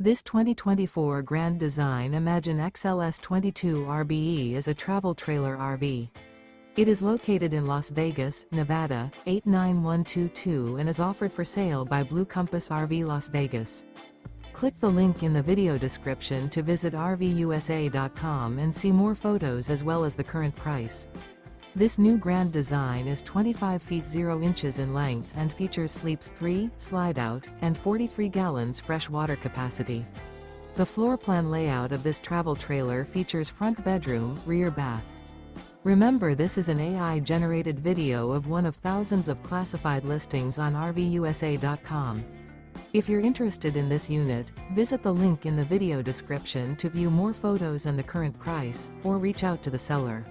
This 2024 Grand Design Imagine XLS 22 RBE is a travel trailer RV. It is located in Las Vegas, Nevada, 89122 and is offered for sale by Blue Compass RV Las Vegas. Click the link in the video description to visit RVUSA.com and see more photos as well as the current price. This new Grand Design is 25 feet 0 inches in length and features sleeps 3, Slideout, and 43 gallons fresh water capacity. The floor plan layout of this travel trailer features front bedroom, rear bath. Remember, this is an AI-generated video of one of thousands of classified listings on RVUSA.com. If you're interested in this unit, visit the link in the video description to view more photos and the current price, or reach out to the seller.